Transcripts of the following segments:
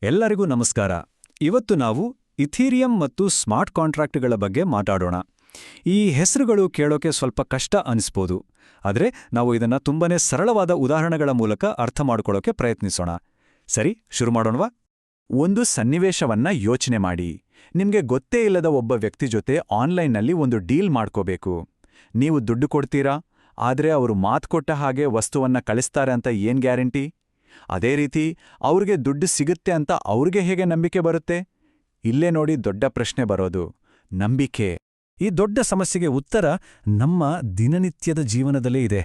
ಎಲ್ಲರಿಗೂ ನಮಸ್ಕಾರ. ಇವತ್ತು ನಾವು ಇಥೀರಿಯಂ ಮತ್ತು ಸ್ಮಾರ್ಟ್ ಕಾಂಟ್ರಾಕ್ಟ್ಗಳ ಬಗ್ಗೆ ಮಾತಾಡೋಣ. ಈ ಹೆಸರುಗಳು ಕೇಳೋಕೆ ಸ್ವಲ್ಪ ಕಷ್ಟ ಅನಿಸ್ಬೋದು, ಆದರೆ ನಾವು ಇದನ್ನ ತುಂಬನೇ ಸರಳವಾದ ಉದಾಹರಣೆಗಳ ಮೂಲಕ ಅರ್ಥ ಮಾಡ್ಕೊಳ್ಳೋಕೆ ಪ್ರಯತ್ನಿಸೋಣ. ಸರಿ, ಶುರು ಮಾಡೋಣವಾ? ಒಂದು ಸನ್ನಿವೇಶವನ್ನ ಯೋಚನೆ ಮಾಡಿ. ನಿಮ್ಗೆ ಗೊತ್ತೇ ಇಲ್ಲದ ಒಬ್ಬ ವ್ಯಕ್ತಿ ಜೊತೆ ಆನ್ಲೈನ್ನಲ್ಲಿ ಒಂದು ಡೀಲ್ ಮಾಡ್ಕೋಬೇಕು. ನೀವು ದುಡ್ಡು ಕೊಡ್ತೀರಾ, ಆದರೆ ಅವರು ಮಾತ್ಕೊಟ್ಟ ಹಾಗೆ ವಸ್ತುವನ್ನ ಕಳಿಸ್ತಾರೆ ಅಂತ ಏನ್ ಗ್ಯಾರಂಟಿ? ಅದೇ ರೀತಿ ಅವ್ರಿಗೆ ದುಡ್ಡು ಸಿಗುತ್ತೆ ಅಂತ ಅವ್ರಿಗೆ ಹೇಗೆ ನಂಬಿಕೆ ಬರುತ್ತೆ? ಇಲ್ಲೇ ನೋಡಿ ದೊಡ್ಡ ಪ್ರಶ್ನೆ ಬರೋದು, ನಂಬಿಕೆ. ಈ ದೊಡ್ಡ ಸಮಸ್ಯೆಗೆ ಉತ್ತರ ನಮ್ಮ ದಿನನಿತ್ಯದ ಜೀವನದಲ್ಲೇ ಇದೆ.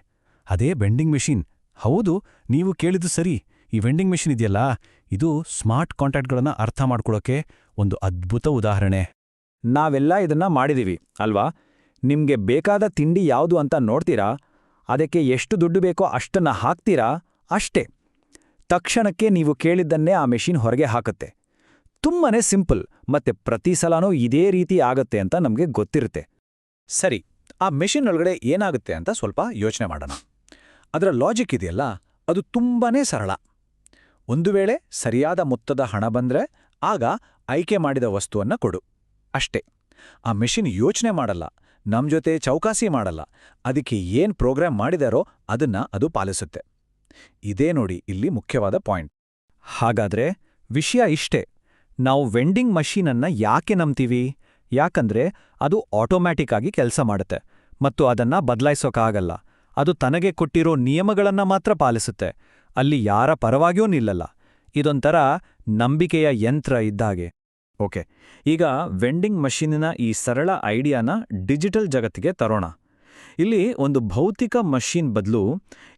ಅದೇ ವೆಂಡಿಂಗ್ ಮೆಷಿನ್. ಹೌದು, ನೀವು ಕೇಳಿದ್ದು ಸರಿ. ಈ ವೆಂಡಿಂಗ್ ಮೆಷಿನ್ ಇದೆಯಲ್ಲ, ಇದು ಸ್ಮಾರ್ಟ್ ಕಾಂಟ್ರಾಕ್ಟ್ಗಳನ್ನ ಅರ್ಥ ಮಾಡ್ಕೊಳ್ಳೋಕೆ ಒಂದು ಅದ್ಭುತ ಉದಾಹರಣೆ. ನಾವೆಲ್ಲ ಇದನ್ನ ಮಾಡಿದೀವಿ ಅಲ್ವಾ? ನಿಮ್ಗೆ ಬೇಕಾದ ತಿಂಡಿ ಯಾವುದು ಅಂತ ನೋಡ್ತೀರಾ, ಅದಕ್ಕೆ ಎಷ್ಟು ದುಡ್ಡು ಬೇಕೋ ಅಷ್ಟನ್ನ ಹಾಕ್ತೀರಾ, ಅಷ್ಟೇ. ತಕ್ಷಣಕ್ಕೆ ನೀವು ಕೇಳಿದ್ದನ್ನೇ ಆ ಮೆಷಿನ್ ಹೊರಗೆ ಹಾಕುತ್ತೆ. ತುಂಬಾನೇ ಸಿಂಪಲ್, ಮತ್ತೆ ಪ್ರತಿ ಸಲನೂ ಇದೇ ರೀತಿ ಆಗತ್ತೆ ಅಂತ ನಮ್ಗೆ ಗೊತ್ತಿರುತ್ತೆ. ಸರಿ, ಆ ಮೆಷಿನ್ ಒಳಗಡೆ ಏನಾಗುತ್ತೆ ಅಂತ ಸ್ವಲ್ಪ ಯೋಚನೆ ಮಾಡೋಣ. ಅದರ ಲಾಜಿಕ್ ಇದೆಯಲ್ಲ, ಅದು ತುಂಬಾನೇ ಸರಳ. ಒಂದು ವೇಳೆ ಸರಿಯಾದ ಮೊತ್ತದ ಹಣ ಬಂದ್ರೆ ಆಗ ಆಯ್ಕೆ ಮಾಡಿದ ವಸ್ತುವನ್ನ ಕೊಡು, ಅಷ್ಟೇ. ಆ ಮೆಷಿನ್ ಯೋಚನೆ ಮಾಡಲ್ಲ, ನಮ್ ಜೊತೆ ಚೌಕಾಸಿ ಮಾಡಲ್ಲ. ಅದಕ್ಕೆ ಏನ್ ಪ್ರೋಗ್ರಾಮ್ ಮಾಡಿದಾರೋ ಅದನ್ನ ಅದು ಪಾಲಿಸುತ್ತೆ. ಇದೇ ನೋಡಿ ಇಲ್ಲಿ ಮುಖ್ಯವಾದ ಪಾಯಿಂಟ್. ಹಾಗಾದ್ರೆ ವಿಷಯ ಇಷ್ಟೇ, ನಾವು ವೆಂಡಿಂಗ್ ಮಷೀನನ್ನ ಯಾಕೆ ನಂಬ್ತೀವಿ? ಯಾಕಂದ್ರೆ ಅದು ಆಟೋಮ್ಯಾಟಿಕ್ ಆಗಿ ಕೆಲಸ ಮಾಡುತ್ತೆ ಮತ್ತು ಅದನ್ನ ಬದಲಾಯಿಸೋಕ್ಕಾಗಲ್ಲ. ಅದು ತನಗೆ ಕೊಟ್ಟಿರೋ ನಿಯಮಗಳನ್ನ ಮಾತ್ರ ಪಾಲಿಸುತ್ತೆ. ಅಲ್ಲಿ ಯಾರ ಪರವಾಗಿಯೂ ನಿಲ್ಲಲ್ಲ. ಇದೊಂಥರ ನಂಬಿಕೆಯ ಯಂತ್ರ ಇದ್ದಾಗೆ. ಓಕೆ, ಈಗ ವೆಂಡಿಂಗ್ ಮಷೀನಿನ ಈ ಸರಳ ಐಡಿಯಾನ ಡಿಜಿಟಲ್ ಜಗತ್ತಿಗೆ ತರೋಣ. ಇಲ್ಲಿ ಒಂದು ಭೌತಿಕ ಮಷೀನ್ ಬದಲು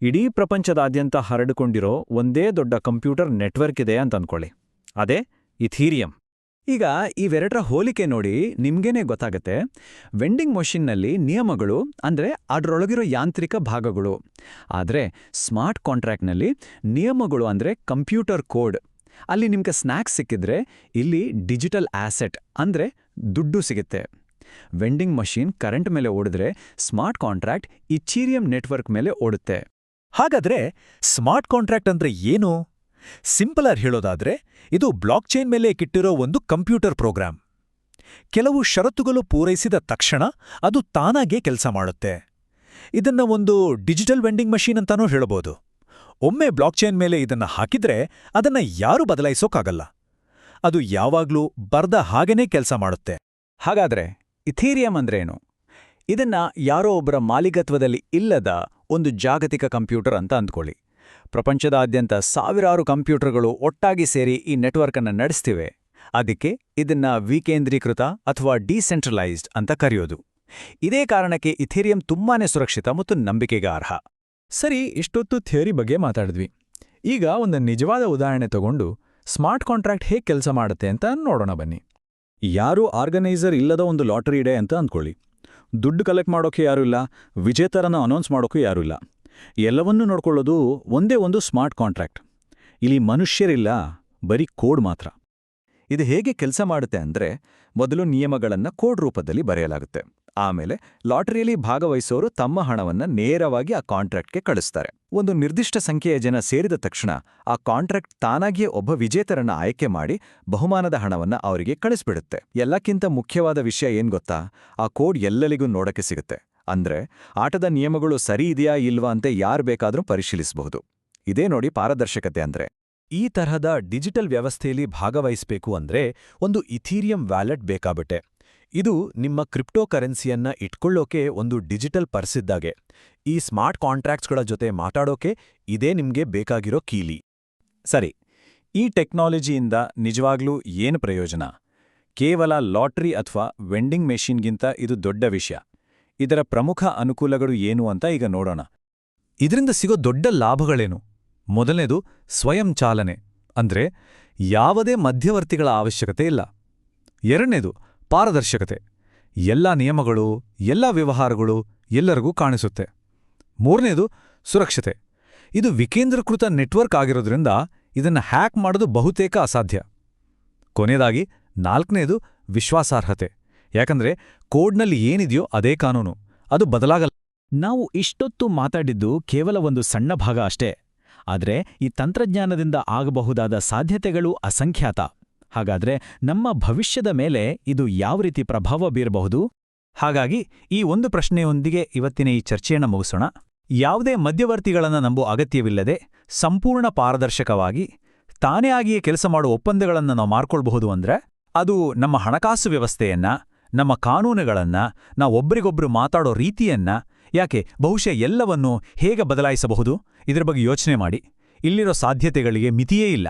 ಇಡೀ ಪ್ರಪಂಚದಾದ್ಯಂತ ಹರಡಿಕೊಂಡಿರೋ ಒಂದೇ ದೊಡ್ಡ ಕಂಪ್ಯೂಟರ್ ನೆಟ್ವರ್ಕ್ ಇದೆ ಅಂತ ಅಂದ್ಕೊಳ್ಳಿ. ಅದೇ ಇಥೀರಿಯಂ. ಈಗ ಇವೆರಡರ ಹೋಲಿಕೆ ನೋಡಿ ನಿಮ್ಗೇನೆ ಗೊತ್ತಾಗತ್ತೆ. ವೆಂಡಿಂಗ್ ಮಷೀನ್ನಲ್ಲಿ ನಿಯಮಗಳು ಅಂದ್ರೆ ಅದರೊಳಗಿರೋ ಯಾಂತ್ರಿಕ ಭಾಗಗಳು. ಆದರೆ ಸ್ಮಾರ್ಟ್ ಕಾಂಟ್ರಾಕ್ಟ್ನಲ್ಲಿ ನಿಯಮಗಳು ಅಂದ್ರೆ ಕಂಪ್ಯೂಟರ್ ಕೋಡ್. ಅಲ್ಲಿ ನಿಮ್ಗೆ ಸ್ನ್ಯಾಕ್ಸ್ ಸಿಕ್ಕಿದ್ರೆ ಇಲ್ಲಿ ಡಿಜಿಟಲ್ ಆಸೆಟ್ ಅಂದ್ರೆ ದುಡ್ಡು ಸಿಗುತ್ತೆ. ವೆಂಡಿಂಗ್ ಮಷೀನ್ ಕರೆಂಟ್ ಮೇಲೆ ಓಡಿದ್ರೆ ಸ್ಮಾರ್ಟ್ ಕಾಂಟ್ರಾಕ್ಟ್ ಇಥೀರಿಯಂ ನೆಟ್ವರ್ಕ್ ಮೇಲೆ ಓಡುತ್ತೆ. ಹಾಗಾದ್ರೆ ಸ್ಮಾರ್ಟ್ ಕಾಂಟ್ರಾಕ್ಟ್ ಅಂದ್ರೆ ಏನು? ಸಿಂಪಲ್ ಆಗಿ ಹೇಳೋದಾದ್ರೆ ಇದು ಬ್ಲಾಕ್ ಚೈನ್ ಮೇಲೆ ಕಿಟ್ಟಿರೋ ಒಂದು ಕಂಪ್ಯೂಟರ್ ಪ್ರೋಗ್ರಾಂ. ಕೆಲವು ಷರತ್ತುಗಳು ಪೂರೈಸಿದ ತಕ್ಷಣ ಅದು ತಾನಾಗೇ ಕೆಲಸ ಮಾಡುತ್ತೆ. ಇದನ್ನ ಒಂದು ಡಿಜಿಟಲ್ ವೆಂಡಿಂಗ್ ಮಷೀನ್ ಅಂತಾನೂ ಹೇಳಬಹುದು. ಒಮ್ಮೆ ಬ್ಲಾಕ್ ಚೈನ್ ಮೇಲೆ ಇದನ್ನ ಹಾಕಿದ್ರೆ ಅದನ್ನ ಯಾರೂ ಬದಲಾಯಿಸೋಕ್ಕಾಗಲ್ಲ. ಅದು ಯಾವಾಗ್ಲೂ ಬರ್ದ ಹಾಗೇನೇ ಕೆಲಸ ಮಾಡುತ್ತೆ. ಹಾಗಾದ್ರೆ ಇಥೀರಿಯಂ ಅಂದ್ರೇನು? ಇದನ್ನ ಯಾರೋ ಒಬ್ಬರ ಮಾಲೀಕತ್ವದಲ್ಲಿ ಇಲ್ಲದ ಒಂದು ಜಾಗತಿಕ ಕಂಪ್ಯೂಟರ್ ಅಂತ ಅಂದ್ಕೊಳ್ಳಿ. ಪ್ರಪಂಚದಾದ್ಯಂತ ಸಾವಿರಾರು ಕಂಪ್ಯೂಟರ್ಗಳು ಒಟ್ಟಾಗಿ ಸೇರಿ ಈ ನೆಟ್ವರ್ಕ್ ಅನ್ನ ನಡೆಸ್ತಿವೆ. ಅದಕ್ಕೆ ಇದನ್ನ ವಿಕೇಂದ್ರೀಕೃತ ಅಥವಾ ಡಿಸೆಂಟ್ರಲೈಸ್ಡ್ ಅಂತ ಕರೆಯೋದು. ಇದೇ ಕಾರಣಕ್ಕೆ ಇಥೀರಿಯಂ ತುಂಬಾನೇ ಸುರಕ್ಷಿತ ಮತ್ತು ನಂಬಿಕೆಗೆ ಅರ್ಹ. ಸರಿ, ಇಷ್ಟೊತ್ತು ಥಿಯರಿ ಬಗ್ಗೆ ಮಾತಾಡಿದ್ವಿ. ಈಗ ಒಂದು ನಿಜವಾದ ಉದಾಹರಣೆ ತಗೊಂಡು ಸ್ಮಾರ್ಟ್ ಕಾಂಟ್ರಾಕ್ಟ್ ಹೇಗೆ ಕೆಲಸ ಮಾಡುತ್ತೆ ಅಂತ ನೋಡೋಣ ಬನ್ನಿ. ಯಾರೂ ಆರ್ಗನೈಸರ್ ಇಲ್ಲದ ಒಂದು ಲಾಟರಿ ಇದೆ ಅಂತ ಅಂದ್ಕೊಳ್ಳಿ. ದುಡ್ಡು ಕಲೆಕ್ಟ್ ಮಾಡೋಕೆ ಯಾರೂ ಇಲ್ಲ, ವಿಜೇತರನ್ನು ಅನೌನ್ಸ್ ಮಾಡೋಕೆ ಯಾರೂ ಇಲ್ಲ. ಎಲ್ಲವನ್ನೂ ನೋಡ್ಕೊಳ್ಳೋದು ಒಂದೇ ಒಂದು ಸ್ಮಾರ್ಟ್ ಕಾಂಟ್ರಾಕ್ಟ್. ಇಲ್ಲಿ ಮನುಷ್ಯರಿಲ್ಲ, ಬರೀ ಕೋಡ್ ಮಾತ್ರ. ಇದು ಹೇಗೆ ಕೆಲಸ ಮಾಡುತ್ತೆ ಅಂದ್ರೆ, ಮೊದಲು ನಿಯಮಗಳನ್ನ ಕೋಡ್ ರೂಪದಲ್ಲಿ ಬರೆಯಲಾಗುತ್ತೆ. ಆಮೇಲೆ ಲಾಟರಿಯಲ್ಲಿ ಭಾಗವಹಿಸೋರು ತಮ್ಮ ಹಣವನ್ನ ನೇರವಾಗಿ ಆ ಕಾಂಟ್ರಾಕ್ಟ್ಗೆ ಕಳಿಸ್ತಾರೆ. ಒಂದು ನಿರ್ದಿಷ್ಟ ಸಂಖ್ಯೆಯ ಜನ ಸೇರಿದ ತಕ್ಷಣ ಆ ಕಾಂಟ್ರಾಕ್ಟ್ ತಾನಾಗಿಯೇ ಒಬ್ಬ ವಿಜೇತರನ್ನ ಆಯ್ಕೆ ಮಾಡಿ ಬಹುಮಾನದ ಹಣವನ್ನ ಅವರಿಗೆ ಕಳಿಸ್ಬಿಡುತ್ತೆ. ಎಲ್ಲಕ್ಕಿಂತ ಮುಖ್ಯವಾದ ವಿಷಯ ಏನ್ ಗೊತ್ತಾ? ಆ ಕೋಡ್ ಎಲ್ಲರಿಗೂ ನೋಡಕ್ಕೆ ಸಿಗುತ್ತೆ. ಅಂದ್ರೆ ಆಟದ ನಿಯಮಗಳು ಸರಿ ಇದೆಯಾ ಇಲ್ವಾ ಅಂತ ಯಾರು ಬೇಕಾದ್ರೂ ಪರಿಶೀಲಿಸಬಹುದು. ಇದೇ ನೋಡಿ ಪಾರದರ್ಶಕತೆ ಅಂದ್ರೆ. ಈ ತರಹದ ಡಿಜಿಟಲ್ ವ್ಯವಸ್ಥೆಯಲ್ಲಿ ಭಾಗವಹಿಸಬೇಕು ಅಂದ್ರೆ ಒಂದು ಇಥೀರಿಯಂ ವ್ಯಾಲೆಟ್ ಬೇಕಾಗುತ್ತೆ. ಇದು ನಿಮ್ಮ ಕ್ರಿಪ್ಟೋ ಕರೆನ್ಸಿಯನ್ನ ಇಟ್ಕೊಳ್ಳೋಕೆ ಒಂದು ಡಿಜಿಟಲ್ ಪರ್ಸಿದ್ದಾಗೆ. ಈ ಸ್ಮಾರ್ಟ್ ಕಾಂಟ್ರಾಕ್ಟ್ಸ್ಗಳ ಜೊತೆ ಮಾತಾಡೋಕೆ ಇದೇ ನಿಮ್ಗೆ ಬೇಕಾಗಿರೋ ಕೀಲಿ. ಸರಿ, ಈ ಟೆಕ್ನಾಲಜಿಯಿಂದ ನಿಜವಾಗ್ಲೂ ಏನು ಪ್ರಯೋಜನ? ಕೇವಲ ಲಾಟರಿ ಅಥವಾ ವೆಂಡಿಂಗ್ ಮೆಷಿನ್ಗಿಂತ ಇದು ದೊಡ್ಡ ವಿಷಯ. ಇದರ ಪ್ರಮುಖ ಅನುಕೂಲಗಳು ಏನು ಅಂತ ಈಗ ನೋಡೋಣ. ಇದರಿಂದ ಸಿಗೋ ದೊಡ್ಡ ಲಾಭಗಳೇನು? ಮೊದಲನೇದು ಸ್ವಯಂ ಚಾಲನೆ, ಅಂದ್ರೆ ಯಾವುದೇ ಮಧ್ಯವರ್ತಿಗಳ ಅವಶ್ಯಕತೆ ಇಲ್ಲ. ಎರಡನೇದು ಪಾರದರ್ಶಕತೆ, ಎಲ್ಲ ನಿಯಮಗಳು, ಎಲ್ಲ ವ್ಯವಹಾರಗಳು ಎಲ್ಲರಿಗೂ ಕಾಣಿಸುತ್ತೆ. ಮೂರನೇದು ಸುರಕ್ಷತೆ, ಇದು ವಿಕೇಂದ್ರೀಕೃತ ನೆಟ್ವರ್ಕ್ ಆಗಿರೋದ್ರಿಂದ ಇದನ್ನ ಹ್ಯಾಕ್ ಮಾಡೋದು ಬಹುತೇಕ ಅಸಾಧ್ಯ. ಕೊನೆಯದಾಗಿ ನಾಲ್ಕನೇದು ವಿಶ್ವಾಸಾರ್ಹತೆ, ಯಾಕಂದ್ರೆ ಕೋಡ್ನಲ್ಲಿ ಏನಿದೆಯೋ ಅದೇ ಕಾನೂನು, ಅದು ಬದಲಾಗಲ್ಲ. ನಾವು ಇಷ್ಟೊತ್ತು ಮಾತಾಡಿದ್ದು ಕೇವಲ ಒಂದು ಸಣ್ಣ ಭಾಗ ಅಷ್ಟೇ. ಆದರೆ ಈ ತಂತ್ರಜ್ಞಾನದಿಂದ ಆಗಬಹುದಾದ ಸಾಧ್ಯತೆಗಳು ಅಸಂಖ್ಯಾತ. ಹಾಗಾದ್ರೆ ನಮ್ಮ ಭವಿಷ್ಯದ ಮೇಲೆ ಇದು ಯಾವ ರೀತಿ ಪ್ರಭಾವ ಬೀರಬಹುದು? ಹಾಗಾಗಿ ಈ ಒಂದು ಪ್ರಶ್ನೆಯೊಂದಿಗೆ ಇವತ್ತಿನ ಈ ಚರ್ಚೆಯನ್ನು ಮುಗಿಸೋಣ. ಯಾವುದೇ ಮಧ್ಯವರ್ತಿಗಳನ್ನು ನಂಬುವ ಅಗತ್ಯವಿಲ್ಲದೆ ಸಂಪೂರ್ಣ ಪಾರದರ್ಶಕವಾಗಿ ತಾನೇ ಆಗಿಯೇ ಕೆಲಸ ಮಾಡುವ ಒಪ್ಪಂದಗಳನ್ನು ನಾವು ಮಾಡ್ಕೊಳ್ಬಹುದು ಅಂದ್ರೆ ಅದು ನಮ್ಮ ಹಣಕಾಸು ವ್ಯವಸ್ಥೆಯನ್ನ, ನಮ್ಮ ಕಾನೂನುಗಳನ್ನ, ನಾವು ಒಬ್ರಿಗೊಬ್ರು ಮಾತಾಡೋ ರೀತಿಯನ್ನ, ಯಾಕೆ ಬಹುಶಃ ಎಲ್ಲವನ್ನೂ ಹೇಗೆ ಬದಲಾಯಿಸಬಹುದು? ಇದ್ರ ಬಗ್ಗೆ ಯೋಚನೆ ಮಾಡಿ. ಇಲ್ಲಿರೋ ಸಾಧ್ಯತೆಗಳಿಗೆ ಮಿತಿಯೇ ಇಲ್ಲ.